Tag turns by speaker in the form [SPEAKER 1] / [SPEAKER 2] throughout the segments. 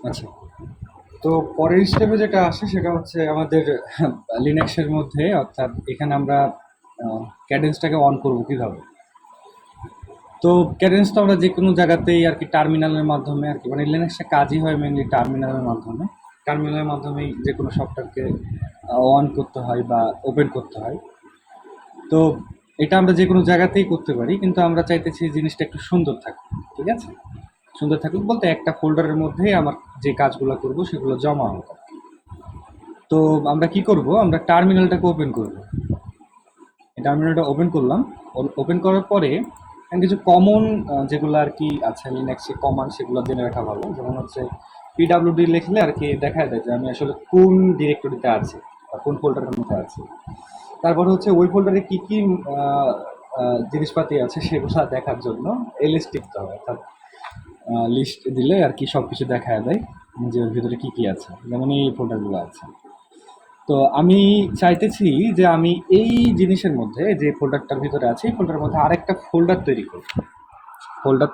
[SPEAKER 1] আচ্ছা, তো পরের স্টেপে যেটা আসে সেটা হচ্ছে আমাদের লিনাক্সের মধ্যে, অর্থাৎ এখানে আমরা ক্যাডেন্সটাকে অন করব কীভাবে। তো ক্যাডেন্স তো আমরা যে কোনো জায়গাতেই আর কি টার্মিনালের মাধ্যমে আর কি, মানে লিনাক্সটা কাজই হয় মেনলি টার্মিনালের মাধ্যমে। টার্মিনালের মাধ্যমেই যে কোনো সফটওয়্যারকে অন করতে হয় বা ওপেন করতে হয়। তো এটা আমরা যে কোনো জায়গাতেই করতে পারি, কিন্তু আমরা চাইতেছি জিনিসটা একটু সুন্দর থাকুক। ঠিক আছে, সুন্দর থাকুক বলতে একটা ফোল্ডারের মধ্যেই আমার যে কাজগুলো করব সেগুলো জমা হোক। তো আমরা কি করব, আমরা টার্মিনালটাকে ওপেন করব। এই টার্মিনালটা ওপেন করলাম। ওপেন করার পরে কিছু কমন যেগুলো আর কি আছে লিনাক্সে কমান্ড, সেগুলো জেনে রাখা ভালো। যেমন হচ্ছে পিডাব্লিউডি লিখলে আর কি দেখা যায় যে আমি আসলে কোন ডিরেক্টরিতে আছি বা কোন ফোল্ডারের মধ্যে আছি। তারপর হচ্ছে ওই ফোল্ডারে কী কী জিনিসপাতি আছে সেগুলো দেখার জন্য এলএস টিপতে হবে, অর্থাৎ লিস্ট দিলে আর কি সব কিছু দেখা দেয় যে ওর ভিতরে কী কী আছে, যেমন এই ফোল্ডারগুলো আছে। তো আমি চাইতেছি যে আমি এই জিনিসের মধ্যে যে ফোল্ডারটার ভিতরে আছে এই ফোল্ডারের মধ্যে আরেকটা ফোল্ডার তৈরি করি। ফোল্ডার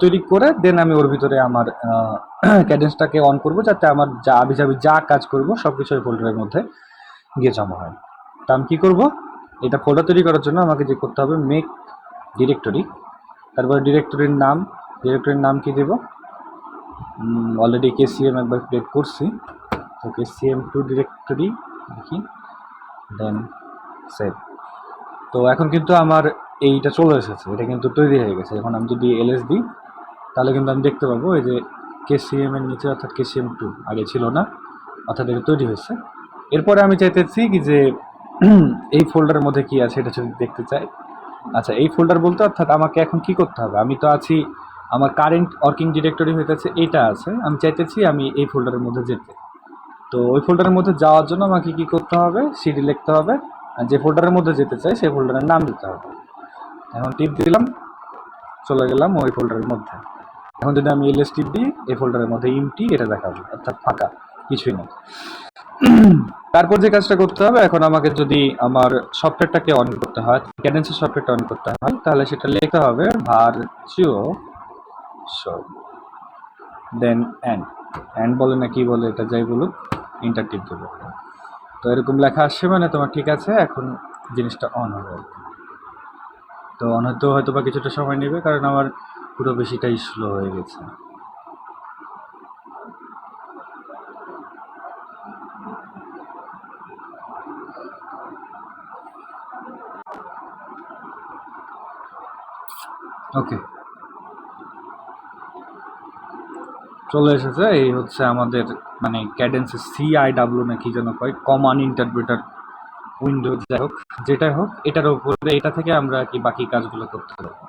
[SPEAKER 1] তৈরি করে দেন আমি ওর ভিতরে আমার ক্যাডেন্সটাকে অন করব, যাতে আমার যা আবিজাবি যা কাজ করব সব কিছু ওই ফোল্ডারের মধ্যে গিয়ে জমা হয়। তা আমি কী করব, এটা ফোল্ডার তৈরি করার জন্য আমাকে যে করতে হবে মেক ডিরেক্টরি, তারপরে ডিরেক্টরির নাম কি দেব, অলরেডি কেসিএম একবার ক্রিয়েট করছি, তো KCM2 ডিরেক্টরি দেখি, দেন সেভ। তো এখন কিন্তু আমার এইটা চলে এসেছে, এটা কিন্তু তৈরি হয়ে গেছে। এখন আমি যদি এলএস দিই তাহলে কিন্তু আমি দেখতে পাবো এই যে KCM এর নিচে, অর্থাৎ KCM2 আগে ছিল না, অর্থাৎ এটা তৈরি হয়েছে। এরপরে আমি চাইতেছি কি যে এই ফোল্ডারের মধ্যে কি আছে এটা যদি দেখতে চাই। আচ্ছা, এই ফোল্ডার বলতে অর্থাৎ আমাকে এখন কি করতে হবে, আমি তো আছি, আমার কারেন্ট ওয়ার্কিং ডিরেক্টরি হইতেছে এইটা আছে, আমি চাইতেছি আমি এই ফোল্ডারের মধ্যে যেতে। তো ওই ফোল্ডারের মধ্যে যাওয়ার জন্য আমাকে কী করতে হবে, সিডি লিখতে হবে, আর যে ফোল্ডারের মধ্যে যেতে চাই সেই ফোল্ডারের নাম দিতে হবে। এখন টিপ দিলাম, চলে গেলাম ওই ফোল্ডারের মধ্যে। এখন যদি আমি এলএস টিপ দিই এই ফোল্ডারের মধ্যে ইমটি এটা দেখাবো, অর্থাৎ ফাঁকা, কিছুই নেই। তারপর যে কাজটা করতে হবে, এখন আমাকে যদি আমার সফটওয়্যারটাকে অন করতে হয়, ক্যাডেন্সের সফটওয়্যারটা অন করতে হয়, তাহলে সেটা লিখতে হবে ভার্চুও শো, দেন অ্যান্ড বলে না কি বলে, এটা যাই বলুক, ইন্টার টিপ দেবো। তো এরকম লেখা আসছে, মানে তোমার ঠিক আছে, এখন জিনিসটা অন হবে। তো অন হতেও হয়তো বা কিছুটা সময় নেবে, কারণ আমার পুরো বেশিটাই স্লো হয়ে গেছে। ওকে, চলে এসেছে। এই হচ্ছে আমাদের মানে ক্যাডেন্সের CIW না কি যেন কয়, কমান্ড ইন্টারপ্রেটার উইন্ডো, যাই হোক যেটাই হোক, এটার উপরে এটা থেকে আমরা কি বাকি কাজগুলো করতে পারবো।